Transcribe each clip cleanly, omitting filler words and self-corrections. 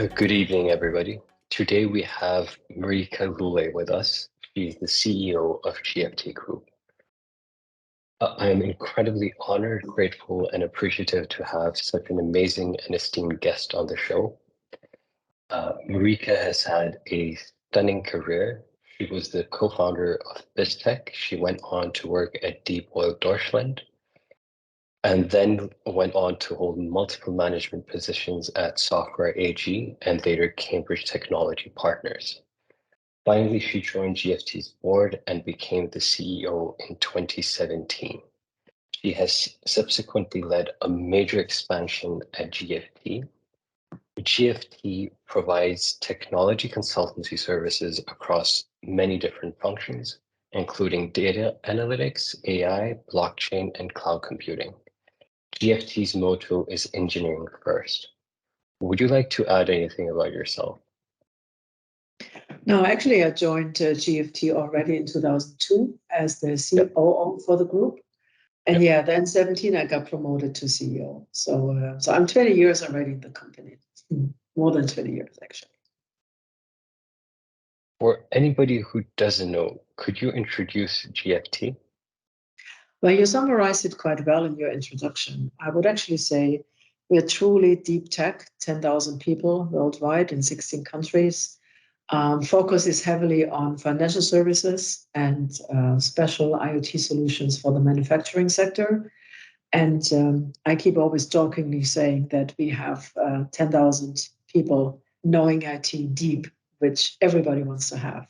Good evening, everybody. Today we have Marika Lulay with us. She's the CEO of GFT Group. I am incredibly honored, grateful, and appreciative to have such an amazing and esteemed guest on the show. Marika has had a stunning career. She was the co-founder of BizTech. She went on to work at Deep Oil Deutschland, and then went on to hold multiple management positions at Software AG and later Cambridge Technology Partners. Finally, she joined GFT's board and became the CEO in 2017. She has subsequently led a major expansion at GFT. GFT provides technology consultancy services across many different functions, including data analytics, AI, blockchain, and cloud computing. GFT's motto is engineering first. Would you like to add anything about yourself? No, actually, I joined GFT already in 2002 as the COO for the group. And then 17, I got promoted to CEO. So I'm 20 years already in the company, more than 20 years, actually. For anybody who doesn't know, could you introduce GFT? Well, you summarized it quite well in your introduction. I would actually say we're truly deep tech, 10,000 people worldwide in 16 countries. Focus is heavily on financial services and special IoT solutions for the manufacturing sector. And I keep always jokingly saying that we have 10,000 people knowing IT deep, which everybody wants to have.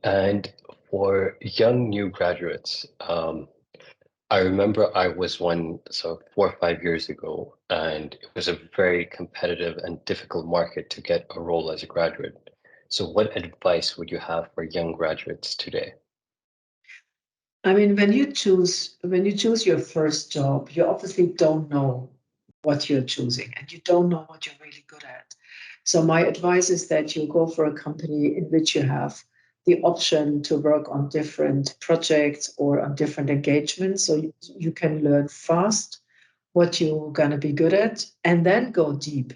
And for young new graduates, I remember I was one, 4 or 5 years ago, and it was a very competitive and difficult market to get a role as a graduate. So what advice would you have for young graduates today? I mean, when you choose your first job, you obviously don't know what you're choosing and you don't know what you're really good at. So my advice is that you go for a company in which you have the option to work on different projects or on different engagements, so you can learn fast what you're going to be good at and then go deep.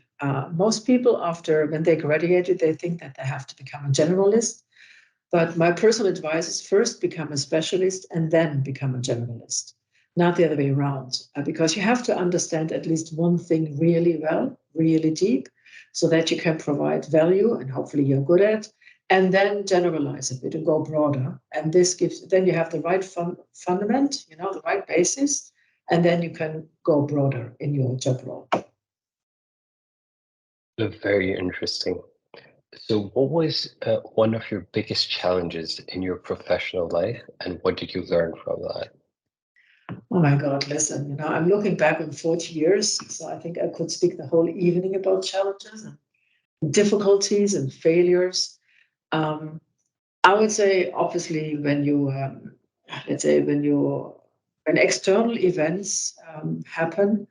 Most people, when they graduated, they think that they have to become a generalist. But my personal advice is first become a specialist and then become a generalist, not the other way around, because you have to understand at least one thing really well, really deep, so that you can provide value and hopefully you're good at, and then generalize a bit and go broader. And this then you have the right fundament, the right basis, and then you can go broader in your job role. Very interesting. So what was one of your biggest challenges in your professional life, and what did you learn from that? Oh my God, listen, I'm looking back on 40 years, so I think I could speak the whole evening about challenges and difficulties and failures. I would say, obviously, when external events happen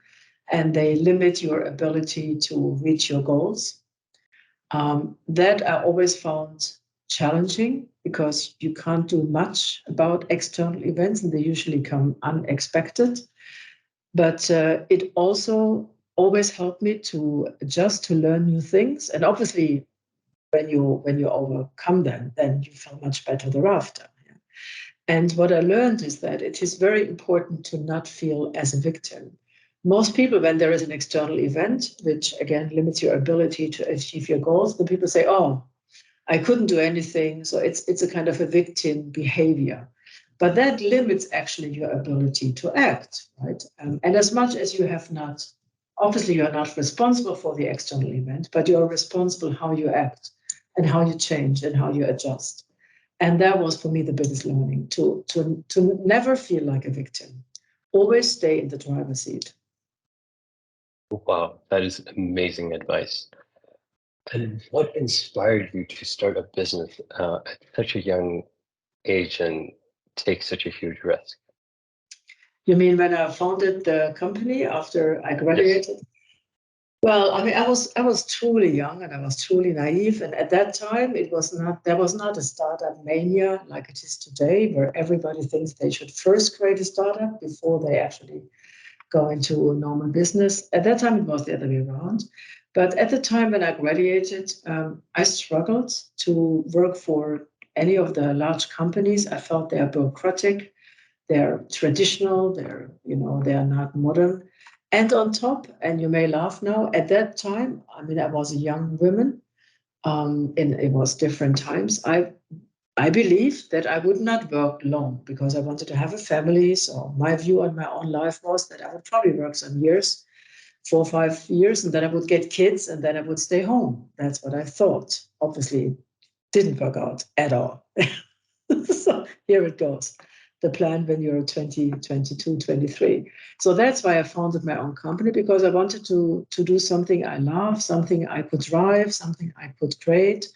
and they limit your ability to reach your goals, that I always found challenging because you can't do much about external events and they usually come unexpected. But it also always helped me to adjust, to learn new things. And obviously, when you overcome them, then you feel much better thereafter. And what I learned is that it is very important to not feel as a victim. Most people, when there is an external event, which again limits your ability to achieve your goals, the people say, "Oh, I couldn't do anything." So it's a kind of a victim behavior. But that limits actually your ability to act, right? And as much as you have not, obviously you're not responsible for the external event, but you're responsible how you act and how you change and how you adjust. And that was for me the biggest learning, to never feel like a victim. Always stay in the driver's seat. Wow, that is amazing advice. And what inspired you to start a business at such a young age and take such a huge risk? You mean when I founded the company after I graduated? Yes. Well, I mean, I was truly young and I was truly naive. And at that time, there was not a startup mania like it is today, where everybody thinks they should first create a startup before they actually go into a normal business. At that time, it was the other way around. But at the time when I graduated, I struggled to work for any of the large companies. I felt they are bureaucratic, they're traditional, they are not modern. And on top, and you may laugh now, at that time, I mean, I was a young woman, and it was different times. I believed that I would not work long because I wanted to have a family. So my view on my own life was that I would probably work some years, 4 or 5 years, and then I would get kids and then I would stay home. That's what I thought. Obviously, it didn't work out at all. So here it goes. The plan when you're 20, 22, 23. So that's why I founded my own company, because I wanted to do something I love, something I could drive, something I could create.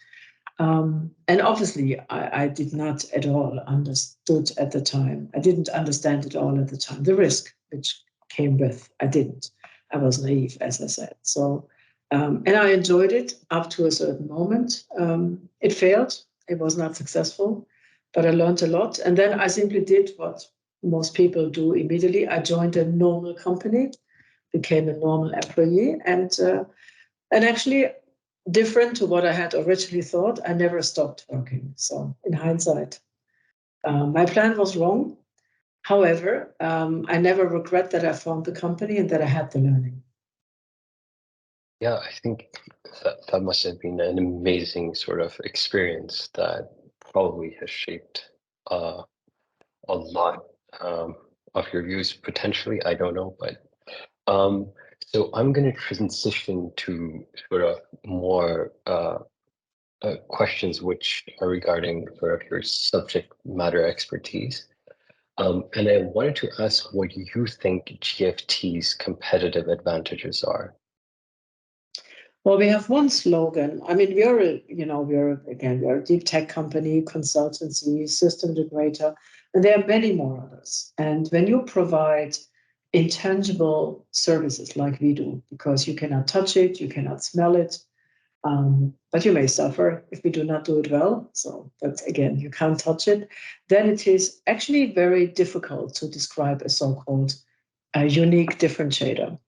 And obviously, I did not at all understood at the time. I didn't understand at all at the time the risk which came with. I didn't. I was naive, as I said. So, and I enjoyed it up to a certain moment. It failed. It was not successful, but I learned a lot. And then I simply did what most people do immediately. I joined a normal company, became a normal employee, and actually, different to what I had originally thought, I never stopped working. So in hindsight, my plan was wrong. However, I never regret that I found the company and that I had the learning. Yeah, I think that must have been an amazing sort of experience that probably has shaped a lot of your views potentially. I don't know, but so I'm going to transition to sort of more questions which are regarding sort of your subject matter expertise. And I wanted to ask what you think GFT's competitive advantages are. Well, we have one slogan. I mean, we're a deep tech company, consultancy, system integrator, and there are many more others. And when you provide intangible services like we do, because you cannot touch it, you cannot smell it, but you may suffer if we do not do it well. So that's, again, you can't touch it. Then it is actually very difficult to describe a so-called unique differentiator.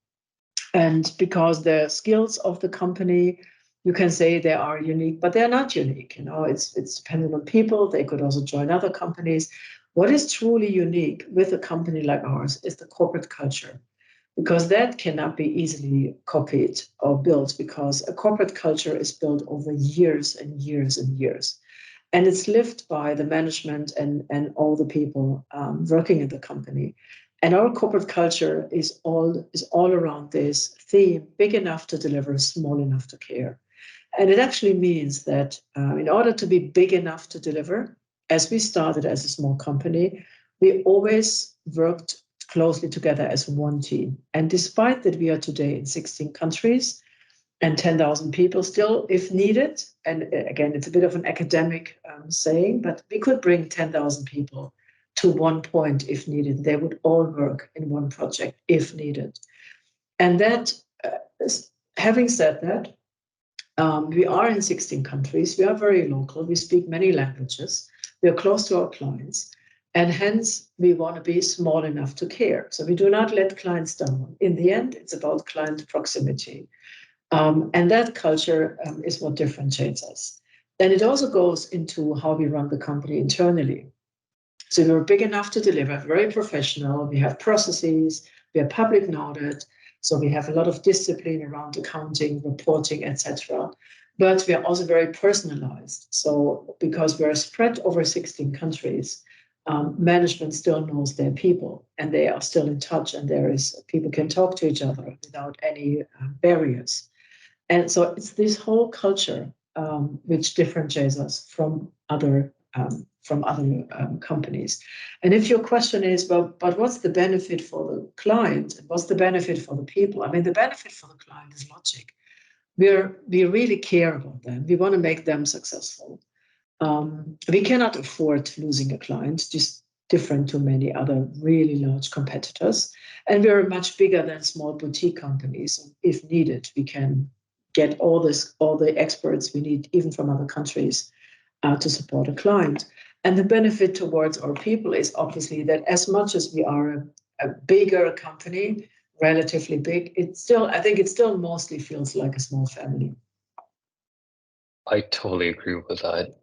And because the skills of the company, you can say they are unique, but they're not unique. It's dependent on people. They could also join other companies. What is truly unique with a company like ours is the corporate culture, because that cannot be easily copied or built, because a corporate culture is built over years and years and years. And it's lived by the management and all the people working in the company. And our corporate culture is all around this theme: big enough to deliver, small enough to care. And it actually means that in order to be big enough to deliver, as we started as a small company, we always worked closely together as one team. And despite that we are today in 16 countries and 10,000 people still, if needed, and again, it's a bit of an academic saying, but we could bring 10,000 people to one point if needed. They would all work in one project if needed. And that, having said that, we are in 16 countries. We are very local. We speak many languages. We are close to our clients. And hence, we want to be small enough to care. So we do not let clients down. In the end, it's about client proximity. And that culture is what differentiates us. And it also goes into how we run the company internally. So we're big enough to deliver, very professional. We have processes, we are public noted. So we have a lot of discipline around accounting, reporting, etc. But we are also very personalized. So because we're spread over 16 countries, management still knows their people and they are still in touch, and people can talk to each other without any barriers. And so it's this whole culture which differentiates us from other companies. And if your question is, well, but what's the benefit for the client? What's the benefit for the people? I mean, the benefit for the client is logic. We really care about them. We want to make them successful. We cannot afford losing a client, just different to many other really large competitors. And we're much bigger than small boutique companies. If needed, we can get all the experts we need, even from other countries, to support a client. And the benefit towards our people is obviously that as much as we are a bigger company, relatively big, I think it still mostly feels like a small family. I totally agree with that.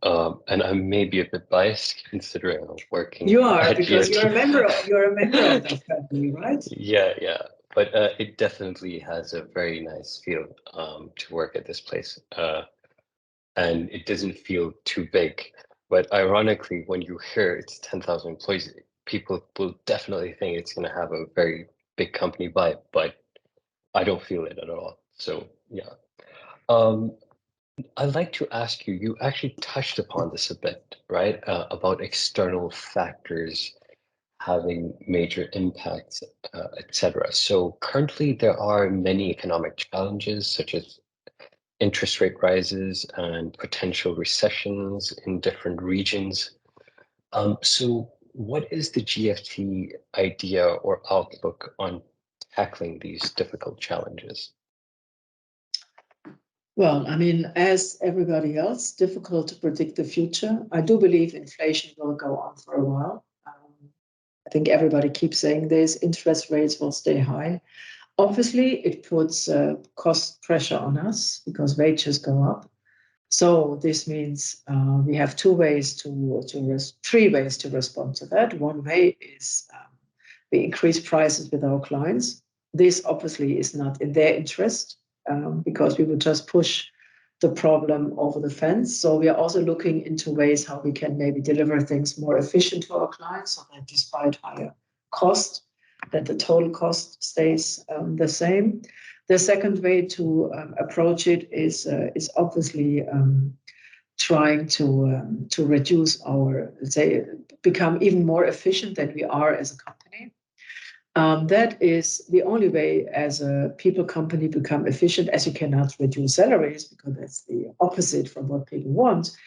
And I may be a bit biased considering I'm working You are, at because GFT. you're a member of that family, right? Yeah. But it definitely has a very nice feel to work at this place. And it doesn't feel too big. But ironically, when you hear it's 10,000 employees, people will definitely think it's going to have a very big company vibe, but I don't feel it at all. So yeah. Um, I'd like to ask you, you actually touched upon this a bit, right? About external factors having major impacts, etc. So currently there are many economic challenges such as interest rate rises and potential recessions in different regions. So what is the GFT idea or outlook on tackling these difficult challenges? Well, I mean, as everybody else, difficult to predict the future. I do believe inflation will go on for a while. I think everybody keeps saying this, interest rates will stay high. Obviously, it puts cost pressure on us because wages go up. So this means we have three ways to respond to that. One way is we increase prices with our clients. This obviously is not in their interest because we would just push the problem over the fence. So we are also looking into ways how we can maybe deliver things more efficient to our clients so that despite higher cost, that the total cost stays the same. The second way to approach it is obviously trying to reduce our, let's say, become even more efficient than we are as a company. That is the only way as a people company become efficient, as you cannot reduce salaries because that's the opposite from what people want.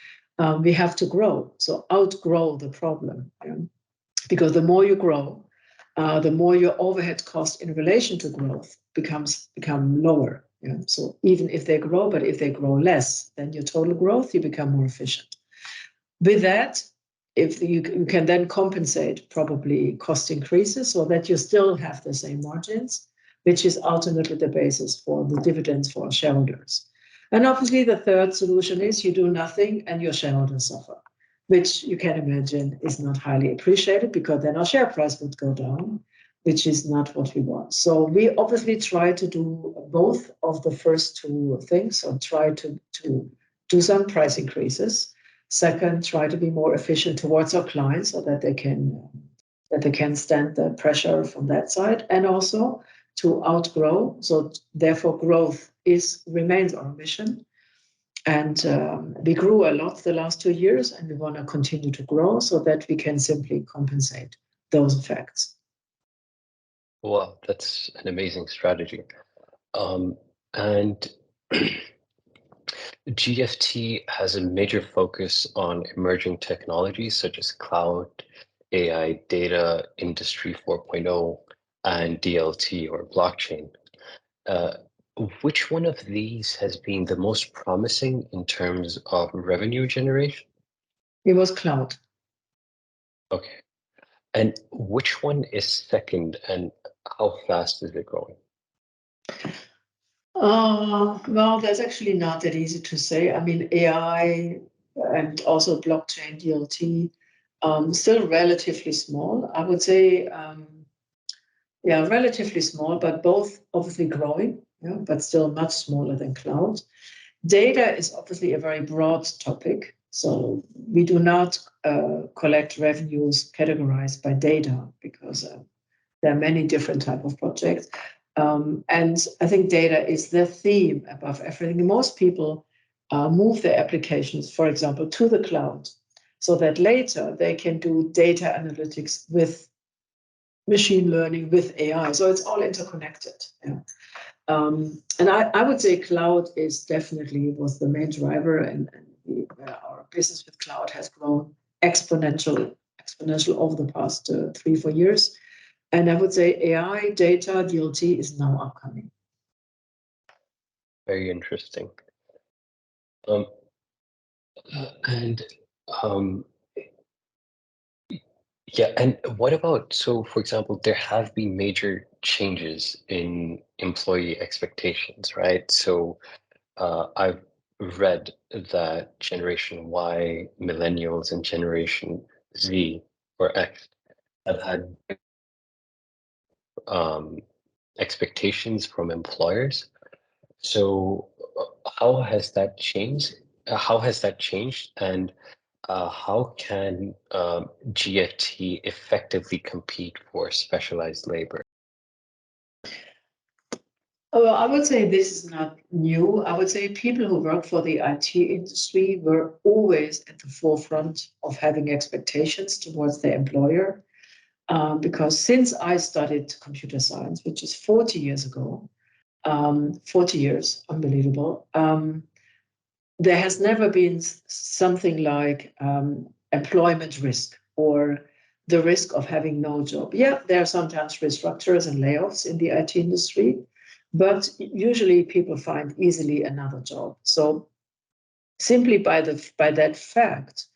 We have to grow, so outgrow the problem. Because the more you grow, the more your overhead cost in relation to growth become lower. Yeah? So even if they grow, but if they grow less than your total growth, you become more efficient. With that, if you can then compensate probably cost increases so that you still have the same margins, which is ultimately the basis for the dividends for shareholders. And obviously, the third solution is you do nothing and your shareholders suffer, which you can imagine is not highly appreciated because then our share price would go down, which is not what we want. So we obviously try to do both of the first two things, so try to do some price increases. Second, try to be more efficient towards our clients so that they can stand the pressure from that side, and also to outgrow. So therefore, growth remains our mission. And we grew a lot the last 2 years, and we want to continue to grow so that we can simply compensate those effects. Wow, that's an amazing strategy. And GFT has a major focus on emerging technologies such as cloud, AI, data, Industry 4.0, and DLT or blockchain. Uh, which one of these has been the most promising in terms of revenue generation? It was cloud. Okay. And which one is second and how fast is it growing? Well, that's actually not that easy to say. I mean, AI and also blockchain DLT, still relatively small. I would say, yeah, relatively small, but both obviously growing, yeah, but still much smaller than cloud. Data is obviously a very broad topic. So we do not collect revenues categorized by data because there are many different type of projects. And I think data is the theme above everything. Most people move their applications, for example, to the cloud so that later they can do data analytics with machine learning, with AI. So it's all interconnected. Yeah. And I would say cloud is definitely was the main driver, and our business with cloud has grown exponential over the past 3-4 years. And I would say AI, data, DLT is now upcoming. Very interesting. Um, and yeah, and what about, so for example, there have been major changes in employee expectations, right? So I've read that Generation Y, Millennials, and Generation Z or X have had um, expectations from employers. So how has that changed? How has that changed? And how can GFT effectively compete for specialized labor? Well, I would say this is not new. I would say people who work for the IT industry were always at the forefront of having expectations towards their employer. Because since I studied computer science, which is 40 years ago, 40 years, unbelievable, there has never been something like employment risk or the risk of having no job. Yeah, there are sometimes restructures and layoffs in the IT industry, but usually people find easily another job. So simply by that fact,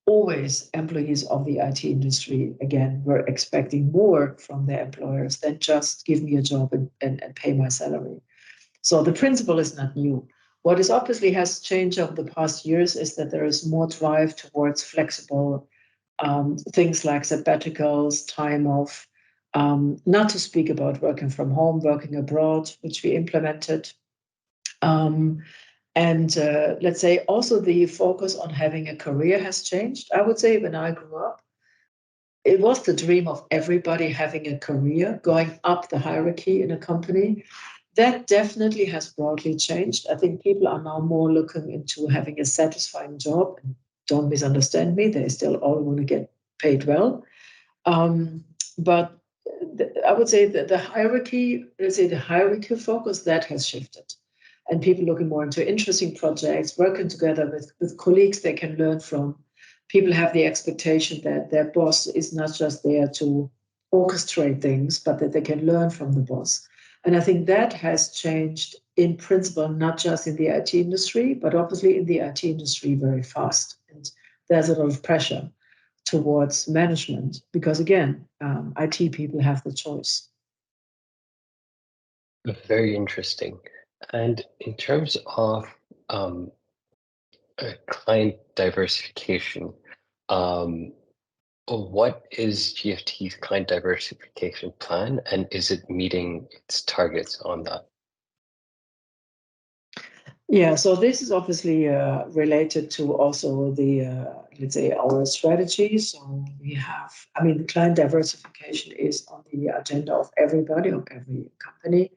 always employees of the IT industry, again, were expecting more from their employers than just give me a job and pay my salary. So the principle is not new. What is obviously has changed over the past years is that there is more drive towards flexible things like sabbaticals, time off, not to speak about working from home, working abroad, which we implemented. Um, and let's say also the focus on having a career has changed. I would say when I grew up, it was the dream of everybody having a career, going up the hierarchy in a company. That definitely has broadly changed. I think people are now more looking into having a satisfying job. And don't misunderstand me, they still all want to get paid well. But I would say that the hierarchy, let's say the hierarchy focus, that has shifted. And people looking more into interesting projects, working together with colleagues they can learn from. People have the expectation that their boss is not just there to orchestrate things, but that they can learn from the boss. And I think that has changed in principle, not just in the IT industry, but obviously in the IT industry very fast. And there's a lot of pressure towards management because, again, IT people have the choice. Very interesting. And in terms of client diversification, um, what is GFT's client diversification plan, and is it meeting its targets on that? Yeah, so this is obviously related to also the, let's say, our strategy. So we have, I mean, the client diversification is on the agenda of everybody, of every company.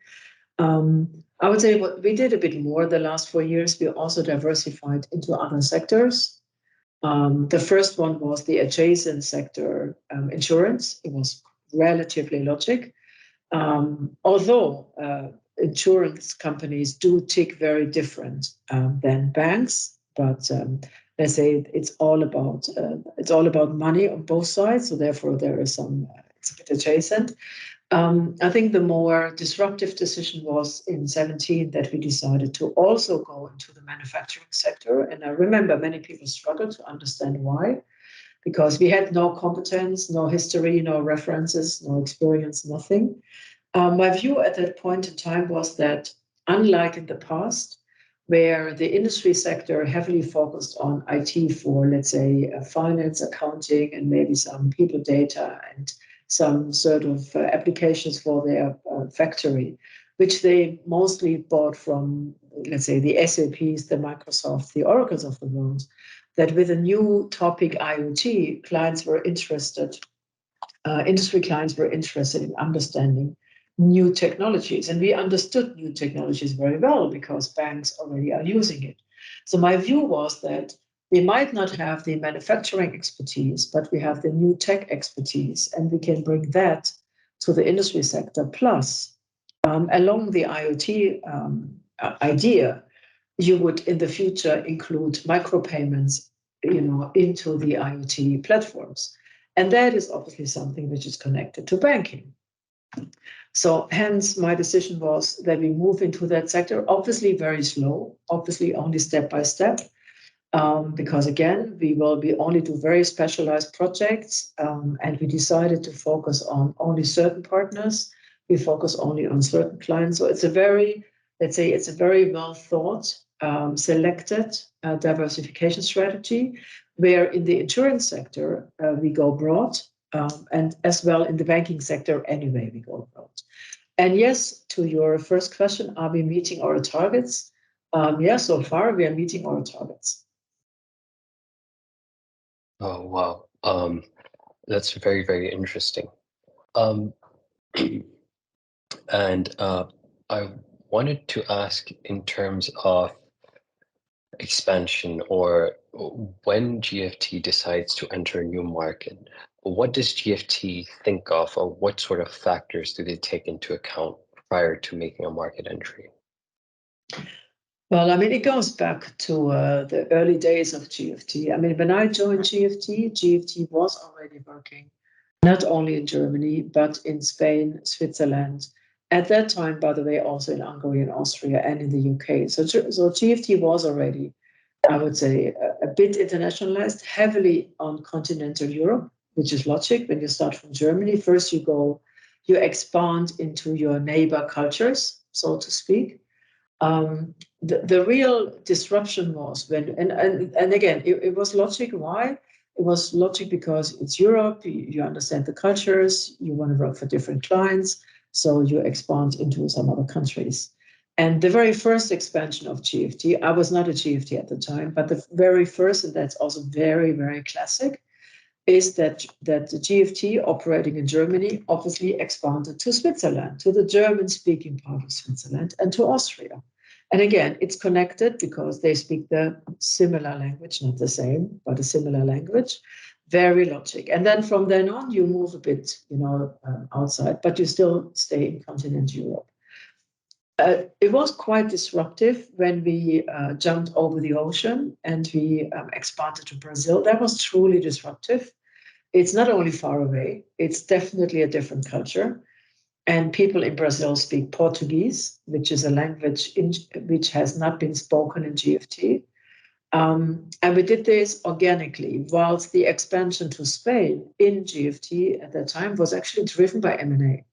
I would say what we did a bit more the last 4 years, we also diversified into other sectors. The first one was the adjacent sector, insurance. It was relatively logic. Although insurance companies do tick very different than banks, but let's say it's all about money on both sides. So therefore, there is some it's a bit adjacent. I think the more disruptive decision was in 17 that we decided to also go into the manufacturing sector. And I remember many people struggled to understand why, because we had no competence, no history, no references, no experience, nothing. My view at that point in time was that, unlike in the past, where the industry sector heavily focused on IT for, let's say, finance, accounting, and maybe some people data and some sort of applications for their factory, which they mostly bought from, let's say, the SAPs, the Microsoft, the Oracles of the world, that with a new topic, IoT, industry clients were interested in understanding new technologies. And we understood new technologies very well because banks already are using it. So my view was that we might not have the manufacturing expertise, but we have the new tech expertise, and we can bring that to the industry sector. Plus, along the IoT idea, you would in the future include micropayments, into the IoT platforms. And that is obviously something which is connected to banking. So hence my decision was that we move into that sector, obviously very slow, obviously only step by step, because again, we will be only do very specialized projects, and we decided to focus on only certain partners We focus only on certain clients. So it's a very, let's say, it's a very well thought, selected diversification strategy, where in the insurance sector, we go broad, and as well in the banking sector anyway, we go broad. And yes, to your first question, are we meeting our targets? Yeah, so far we are meeting our targets. Oh, wow. That's very, very interesting. Um, and I wanted to ask in terms of expansion or when GFT decides to enter a new market, what does GFT think of or what sort of factors do they take into account prior to making a market entry? Well, I mean, it goes back to the early days of GFT. I mean, when I joined GFT, GFT was already working not only in Germany, but in Spain, Switzerland. At that time, by the way, also in Hungary and Austria and in the UK. So GFT was already, I would say, a bit internationalized, heavily on continental Europe, which is logic. When you start from Germany, first you expand into your neighbor cultures, so to speak. The real disruption was when, and again, it was logic. Why? It was logic because it's Europe, you understand the cultures, you want to work for different clients, so you expand into some other countries. And the very first expansion of GFT, I was not a GFT at the time, but the very first, and that's also very, very classic, is that the GFT operating in Germany obviously expanded to Switzerland, to the German-speaking part of Switzerland, and to Austria. And again, it's connected because they speak the similar language, not the same, but a similar language. Very logic. And then from then on, you move a bit, outside, but you still stay in continental Europe. It was quite disruptive when we jumped over the ocean and we expanded to Brazil. That was truly disruptive. It's not only far away, it's definitely a different culture. And people in Brazil speak Portuguese, which is a language which has not been spoken in GFT. And we did this organically, whilst the expansion to Spain in GFT at that time was actually driven by M&A.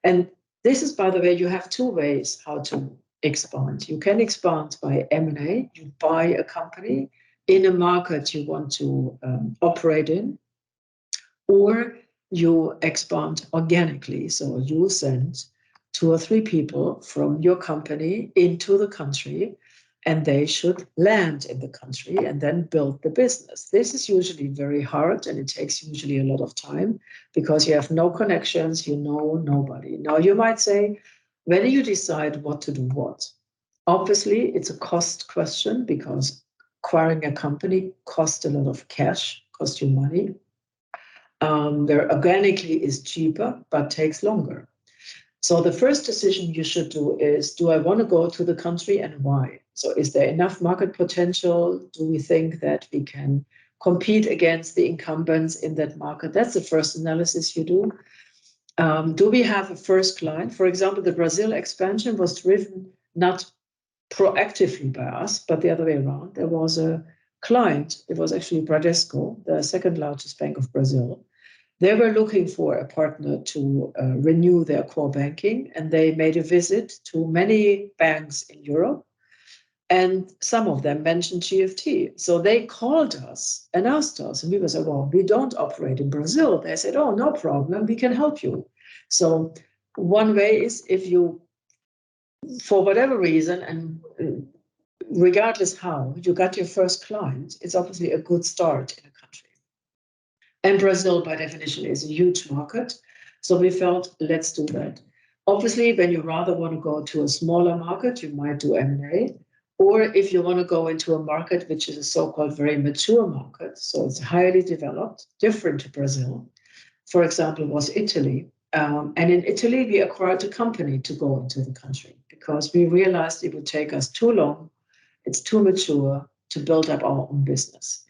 And this is, by the way, you have two ways how to expand. You can expand by M&A. You buy a company in a market you want to operate in, or you expand organically. So you send 2 or 3 people from your company into the country, and they should land in the country and then build the business. This is usually very hard, and it takes usually a lot of time because you have no connections, you know nobody. Now you might say, when do you decide what to do what? Obviously, it's a cost question because acquiring a company costs a lot of cash, costs you money. Where organically is cheaper, but takes longer. So the first decision you should do is, do I want to go to the country and why? So is there enough market potential? Do we think that we can compete against the incumbents in that market? That's the first analysis you do. Do we have a first client? For example, the Brazil expansion was driven not proactively by us, but the other way around. There was a client, it was actually Bradesco, the second largest bank of Brazil. They were looking for a partner to renew their core banking, and they made a visit to many banks in Europe, and some of them mentioned GFT. So they called us and asked us, and we said, well, we don't operate in Brazil. They said, oh, no problem, we can help you. So one way is if you, for whatever reason, and regardless how, you got your first client, it's obviously a good start in a country. And Brazil, by definition, is a huge market. So we felt, let's do that. Obviously, when you rather want to go to a smaller market, you might do M&A. Or if you want to go into a market which is a so-called very mature market, so it's highly developed, different to Brazil, for example, was Italy. And in Italy, we acquired a company to go into the country because we realized it would take us too long, it's too mature to build up our own business.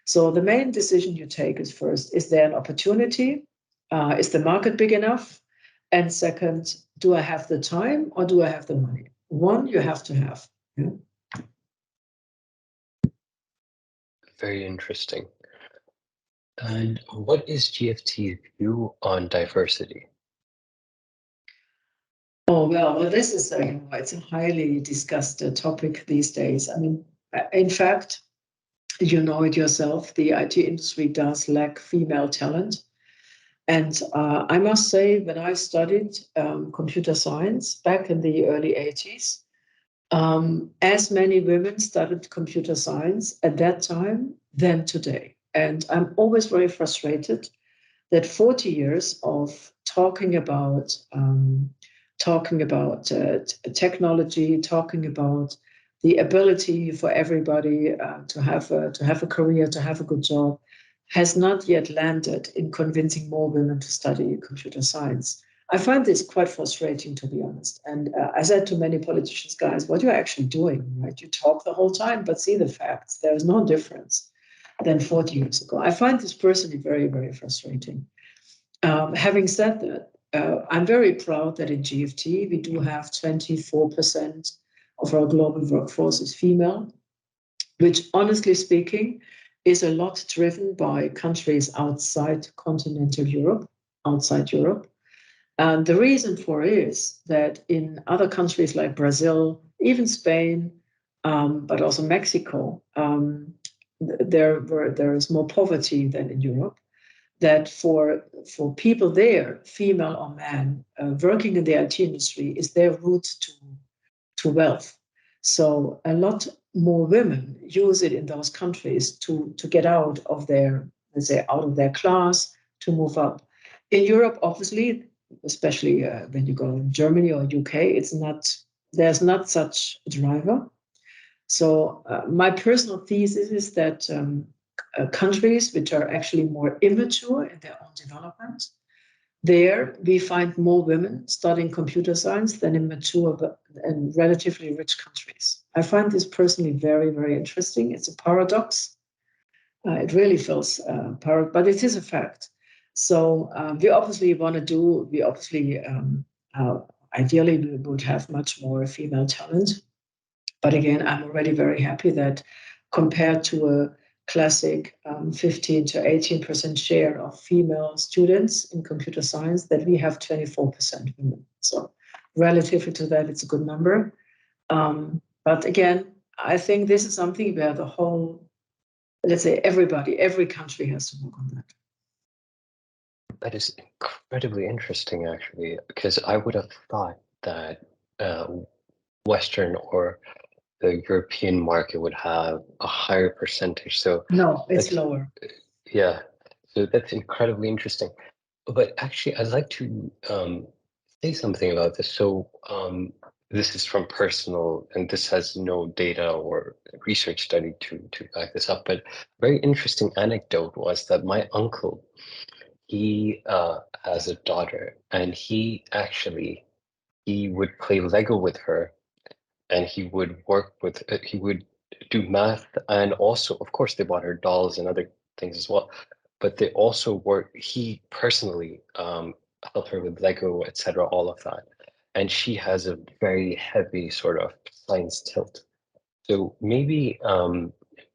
So the main decision you take is first, is there an opportunity? Is the market big enough? And second, do I have the time or do I have the money? One, you have to have. Yeah. Very interesting. And what is GFT's view on diversity? Oh, well, this is it's a highly discussed topic these days. I mean, in fact, you know it yourself, the IT industry does lack female talent. And I must say, when I studied computer science back in the early 80s, as many women studied computer science at that time than today. And I'm always very frustrated that 40 years of talking about technology, talking about the ability for everybody to have a career, to have a good job, has not yet landed in convincing more women to study computer science. I find this quite frustrating, to be honest. And I said to many politicians, guys, what you're actually doing, right? You talk the whole time, but see the facts. There is no difference than 40 years ago. I find this personally very, very frustrating. Having said that, I'm very proud that in GFT we do have 24% of our global workforce is female, which honestly speaking is a lot driven by countries outside continental Europe, outside Europe. And the reason for it is that in other countries like Brazil, even Spain, but also Mexico, there is more poverty than in Europe. That for people there, female or man, working in the IT industry is their route to wealth. So a lot more women use it in those countries to get out of their, let's say, out of their class, to move up. In Europe, obviously, especially when you go in Germany or UK, there's not such a driver. So my personal thesis is that countries which are actually more immature in their own development, there we find more women studying computer science than in mature and relatively rich countries. I find this personally very, very interesting. It's a paradox. It really feels paradox, but it is a fact. So we obviously want to do, we obviously, ideally, we would have much more female talent. But again, I'm already very happy that compared to a classic 15 to 18% share of female students in computer science, that we have 24% women. So relatively to that, it's a good number. But again, I think this is something where the whole, let's say everybody, every country has to work on that. That is incredibly interesting, actually, because I would have thought that Western or the European market would have a higher percentage. So no, it's lower. Yeah, so that's incredibly interesting. But actually, I'd like to say something about this. So this is from personal, and this has no data or research study to back this up. But very interesting anecdote was that my uncle, he has a daughter, and he would play Lego with her, and he would work with he would do math, and also, of course, they bought her dolls and other things as well, but they also work he personally helped her with Lego, etc., all of that. And she has a very heavy sort of science tilt. So maybe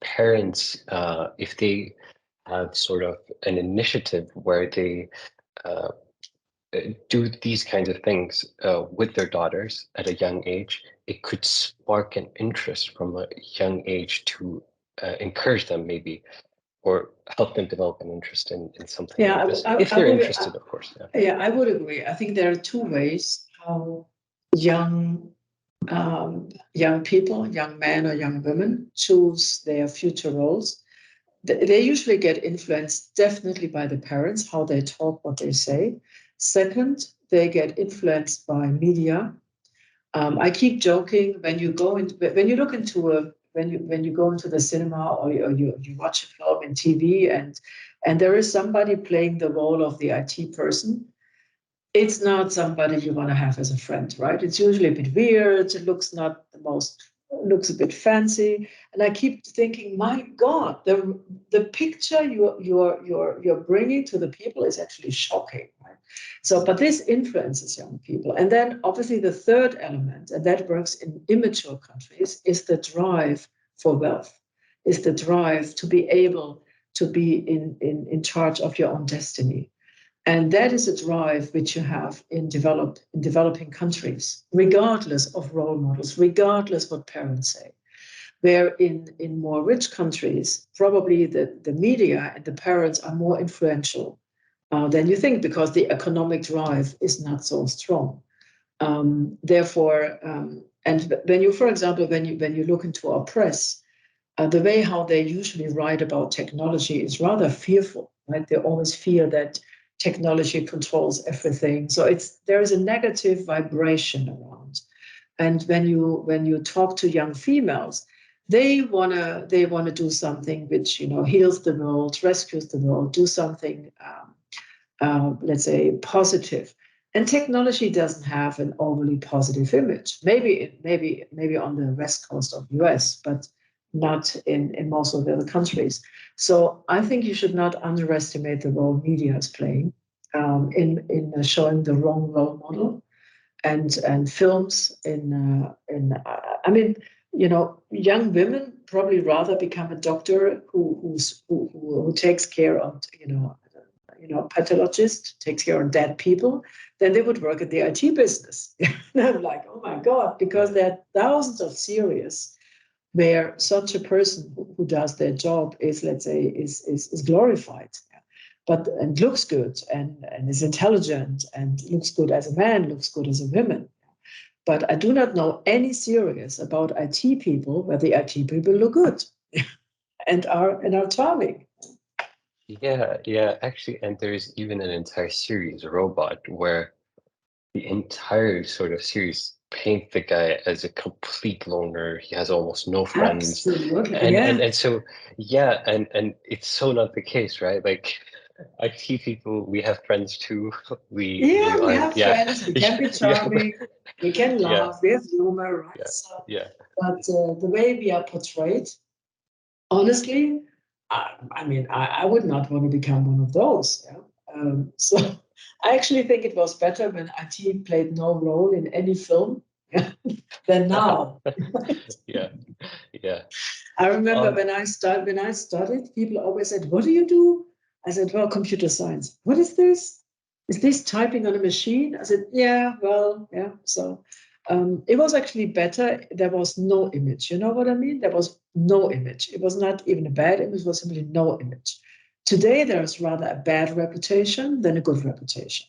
parents, if they have sort of an initiative where they uh, do these kinds of things with their daughters at a young age, it could spark an interest from a young age to encourage them, maybe, or help them develop an interest in something Yeah, like this. If they're interested, of course. Yeah, I would agree. I think there are two ways how young young people, young men or young women, choose their future roles. They usually get influenced definitely by the parents, how they talk, what they say. Second, they get influenced by media. I keep joking when you look into when you go into the cinema, or you watch a film in TV, and there is somebody playing the role of the IT person. It's not somebody you want to have as a friend, right? It's usually a bit weird. It looks not the most, looks a bit fancy. And I keep thinking, my God, the picture you're bringing to the people is actually shocking, right? So, but this influences young people. And then obviously the third element, and that works in immature countries, is the drive for wealth, is the drive to be able to be in charge of your own destiny. And that is a drive which you have in developing countries, regardless of role models, regardless what parents say. Where in more rich countries, probably the media and the parents are more influential than you think, because the economic drive is not so strong. Therefore, and when you, for example, when you look into our press, the way how they usually write about technology is rather fearful, right? They always fear that technology controls everything. So there is a negative vibration around. And when you talk to young females, they wanna do something which heals the world, rescues the world, do something let's say positive. And technology doesn't have an overly positive image. Maybe on the west coast of US, but not in most of the other countries. So I think you should not underestimate the role media is playing in showing the wrong role model, and films I mean, young women probably rather become a doctor who takes care of pathologist, takes care of dead people, then they would work at the IT business. And I'm like, oh my God, because there are thousands of series where such a person who does their job is, let's say, is glorified, and looks good and is intelligent and looks good as a man, looks good as a woman. But I do not know any series about IT people where the IT people look good and are charming. Yeah, actually, and there's even an entire series, Robot, where the entire sort of series paint the guy as a complete loner. He has almost no friends. Absolutely, And yeah. and so yeah, and it's so not the case, right? Like IT people, we have friends too. We Yeah, we are have friends. We can be yeah, charming. We can yeah, laugh. We have humor, right? yeah, So, yeah. but the way we are portrayed, honestly, I mean, I would not want to become one of those. Yeah? So I actually think it was better when IT played no role in any film than now. Yeah, yeah. I remember Um, when I studied, people always said, "What do you do?" I said, "Well, computer science." What is this? Is this typing on a machine? I said, "Yeah, well, yeah." So it was actually better. There was no image. You know what I mean? There was no image. It was not even a bad image. It was simply no image. Today, there's rather a bad reputation than a good reputation.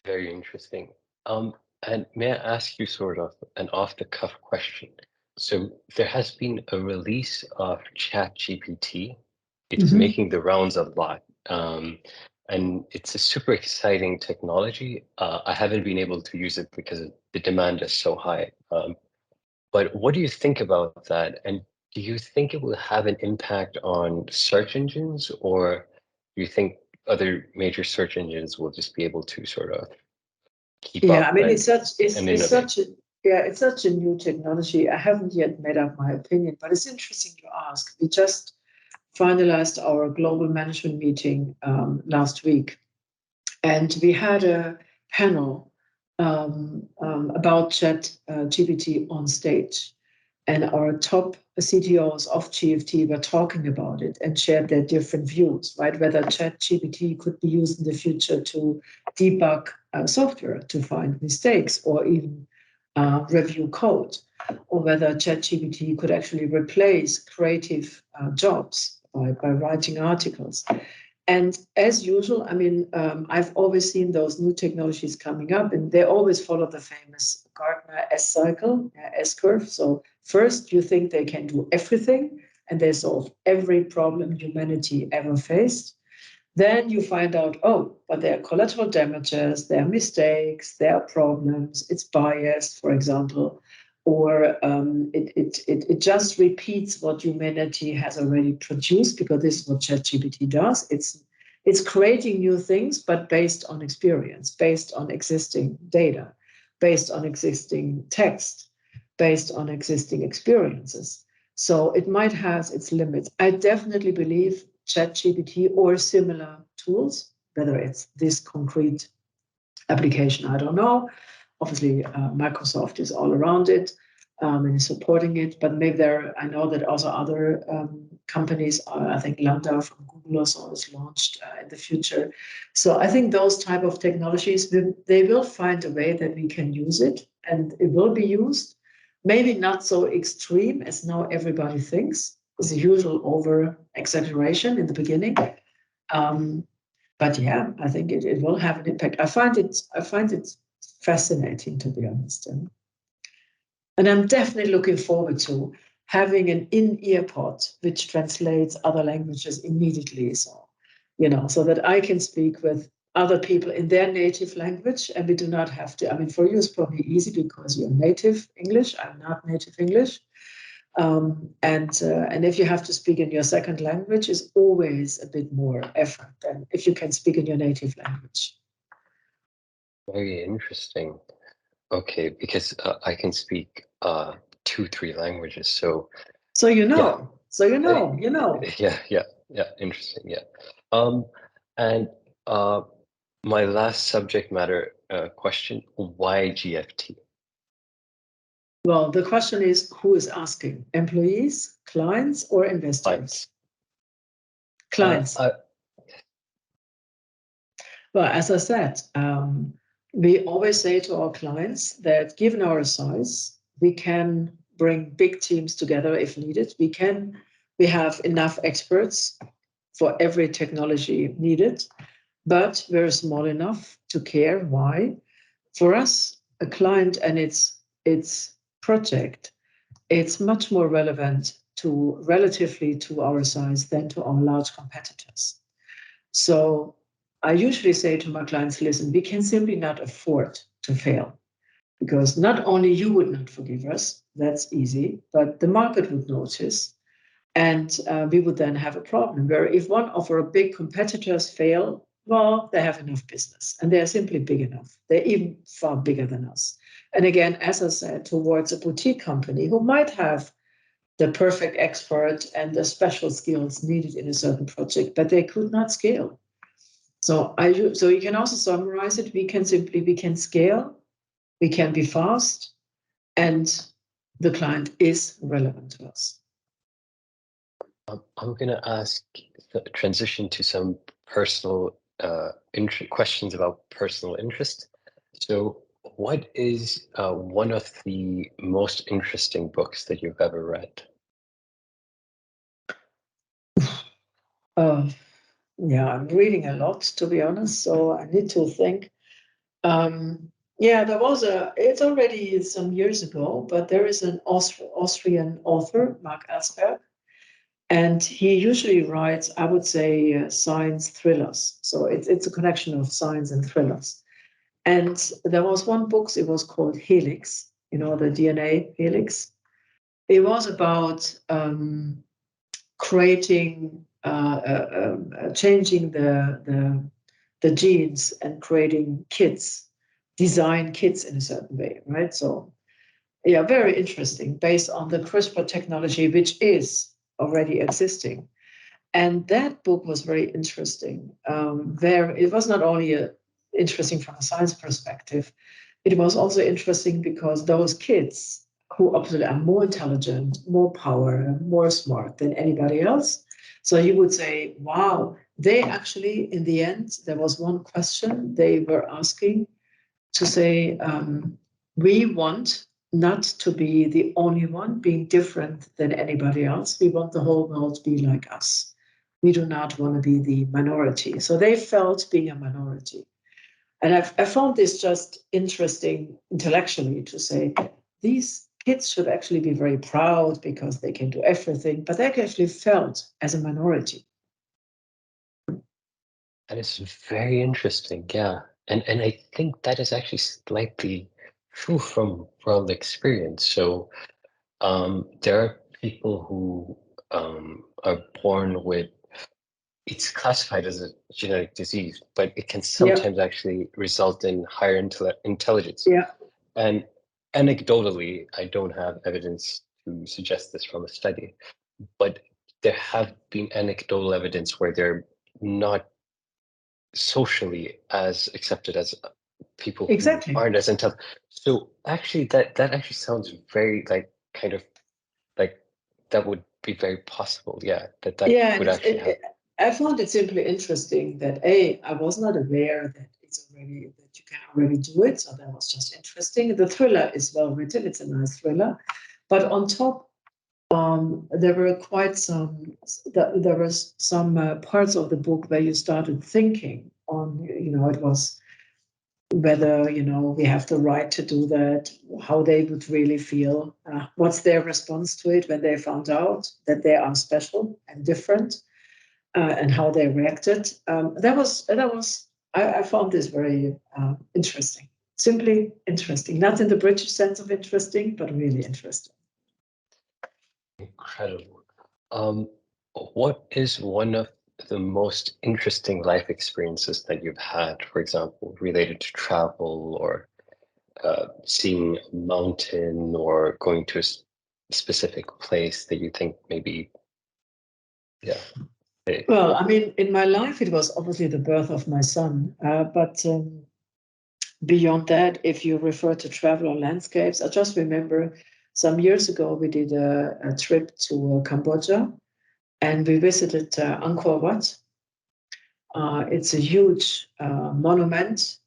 Very interesting. And may I ask you sort of an off-the-cuff question? So there has been a release of ChatGPT. It's Mhm. making the rounds a lot. And it's a super exciting technology. I haven't been able to use it because the demand is so high. But what do you think about that? And do you think it will have an impact on search engines, or do you think other major search engines will just be able to sort of keep Yeah, I up mean, it's and it's innovate? such a yeah, it's such a new technology. I haven't yet made up my opinion, but it's interesting you ask. We just finalized our global management meeting last week, and we had a panel about Chat GPT on stage. And our top CTOs of GFT were talking about it and shared their different views, right? Whether ChatGPT could be used in the future to debug software, to find mistakes, or even review code, or whether ChatGPT could actually replace creative jobs by writing articles. And as usual, I mean, I've always seen those new technologies coming up, and they always follow the famous Gartner S cycle, S curve. So first, you think they can do everything, and they solve every problem humanity ever faced. Then you find out, oh, but there are collateral damages, there are mistakes, there are problems, it's biased, for example, or it just repeats what humanity has already produced, because this is what ChatGPT does. It's creating new things, but based on experience, based on existing data, based on existing text, based on existing experiences. So it might have its limits. I definitely believe ChatGPT or similar tools, whether it's this concrete application, I don't know. Obviously, Microsoft is all around it and is supporting it, but maybe I know that also other companies, I think Lambda from Google ultrasound is launched in the future. So I think those type of technologies, they will find a way that we can use it, and it will be used. Maybe not so extreme as now everybody thinks. It's a usual over exaggeration in the beginning. But yeah, I think it will have an impact. I find it fascinating, to be honest. And I'm definitely looking forward to having an in-ear pod which translates other languages immediately. So, so that I can speak with other people in their native language, and we do not have to. I mean, for you it's probably easy because you're native English. I'm not native English. And if you have to speak in your second language, is always a bit more effort than if you can speak in your native language. Very interesting. Okay, because I can speak 2-3 languages, so you know, yeah. so you know. Yeah, interesting. Yeah. And my last subject matter question: why GFT? Well, the question is, who is asking? Employees, clients, or investors? Clients. Well, as I said, we always say to our clients that given our size, we can bring big teams together if needed. We have enough experts for every technology needed, but we're small enough to care. Why? For us, a client and its project, it's much more relevant relatively to our size than to our large competitors. So I usually say to my clients, listen, we can simply not afford to fail, because not only you would not forgive us, that's easy, but the market would notice, and we would then have a problem where if one of our big competitors fail, well, they have enough business and they're simply big enough. They're even far bigger than us. And again, as I said, towards a boutique company who might have the perfect expert and the special skills needed in a certain project, but they could not scale. So you can also summarize it. We can scale, we can be fast, and the client is relevant to us. I'm going to transition to some personal questions about personal interest. So, what is one of the most interesting books that you've ever read? Yeah, I'm reading a lot, to be honest, so I need to think. It's already some years ago, but there is an Austrian author, Mark Ellsberg, and he usually writes, I would say, science thrillers. So it's a connection of science and thrillers. And there was one book, it was called Helix, the DNA helix. It was about creating, changing the genes and creating kits, design kits in a certain way, right? So, yeah, very interesting, based on the CRISPR technology, which is already existing. And that book was very interesting. It was not only interesting from a science perspective, it was also interesting because those kids, who obviously are more intelligent, more power, more smart than anybody else. So you would say, wow, they actually, in the end, there was one question they were asking to say, we want not to be the only one being different than anybody else. We want the whole world to be like us. We do not want to be the minority. So they felt being a minority. And I found this just interesting intellectually to say, these kids should actually be very proud because they can do everything, but they actually felt as a minority. That is very interesting, yeah. And I think that is actually slightly true from the experience. So there are people who are born with, it's classified as a genetic disease, but it can sometimes actually result in higher intelligence. Yeah. And anecdotally, I don't have evidence to suggest this from a study, but there have been anecdotal evidence where they're not socially as accepted as people who aren't as intelligent. So actually, that actually sounds very kind of like that would be very possible. Yeah, that would actually happen. I found it simply interesting that I was not aware that that you can already do it. So that was just interesting. The thriller is well written; it's a nice thriller, but on top, there were quite some. There was some parts of the book where you started thinking on. It was whether we have the right to do that, how they would really feel, what's their response to it when they found out that they are special and different, and how they reacted. I found this very interesting, simply interesting, not in the British sense of interesting, but really interesting. Incredible. Um, what is one of the most interesting life experiences that you've had, for example, related to travel or seeing a mountain or going to a specific place that you think maybe, yeah. Well, I mean, in my life, it was obviously the birth of my son. But beyond that, if you refer to travel or landscapes, I just remember some years ago we did a trip to Cambodia, and we visited Angkor Wat. It's a huge monument,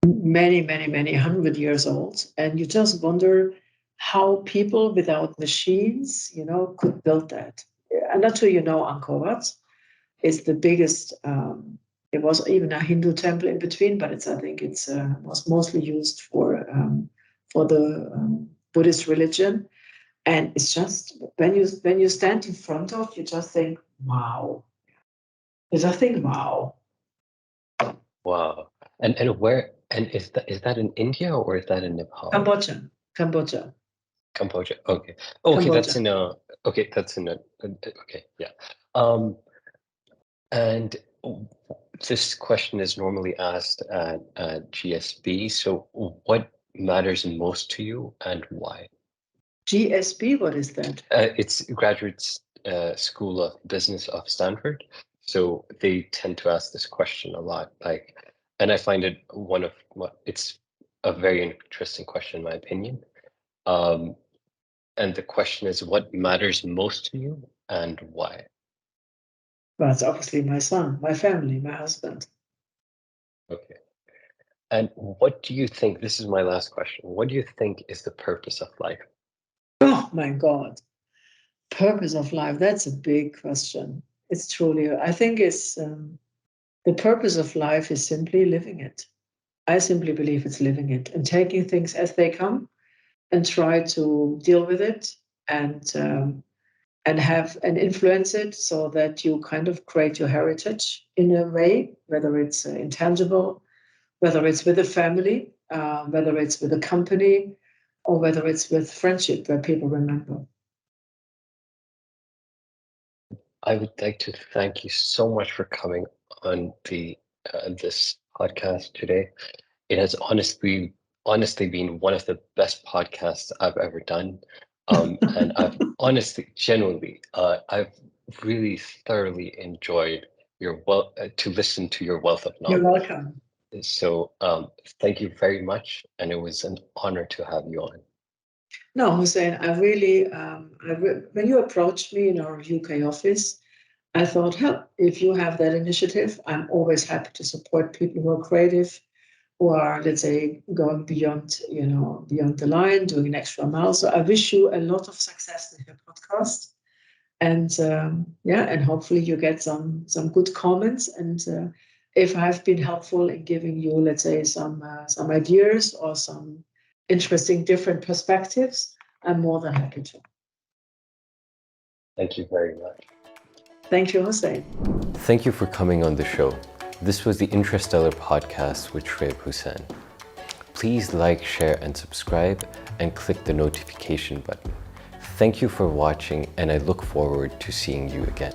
many, many, many 100 years old, and you just wonder how people without machines, could build that. I'm not sure you know Angkor Wat. It's the biggest. It was even a Hindu temple in between, but I think it was mostly used for the Buddhist religion. And it's just when you stand in front of, you just think, wow. You just think, wow. Wow. And is that in India or is that in Nepal? Cambodia. Cambodia. Okay. Cambodia. That's in a okay, yeah. And this question is normally asked at GSB. So what matters most to you and why? GSB, what is that? It's Graduate School of Business of Stanford. So they tend to ask this question a lot. And I find it it's a very interesting question in my opinion. And the question is, what matters most to you and why? Well, it's obviously my son, my family, my husband. Okay. And what do you think? This is my last question. What do you think is the purpose of life? Oh my God. Purpose of life, that's a big question. It's truly, I think it's the purpose of life is simply living it. I simply believe it's living it and taking things as they come and try to deal with it and have and influence it so that you kind of create your heritage in a way, whether it's intangible, whether it's with a family, whether it's with a company, or whether it's with friendship where people remember. I would like to thank you so much for coming on this podcast today. It has honestly been one of the best podcasts I've ever done. And I've genuinely, I've really thoroughly enjoyed to listen to your wealth of You're knowledge. welcome. So thank you very much. And it was an honor to have you on. No, Hussein, I really, when you approached me in our UK office, I thought, hell, if you have that initiative, I'm always happy to support people who are creative, who are, let's say, going beyond, beyond the line, doing an extra mile. So I wish you a lot of success in your podcast. And and hopefully you get some good comments. And if I've been helpful in giving you, let's say, some ideas or some interesting different perspectives, I'm more than happy to. Thank you very much. Thank you, Hussein. Thank you for coming on the show. This was the Intrastellar podcast with Shoaib Hussain. Please like, share, and subscribe, and click the notification button. Thank you for watching, and I look forward to seeing you again.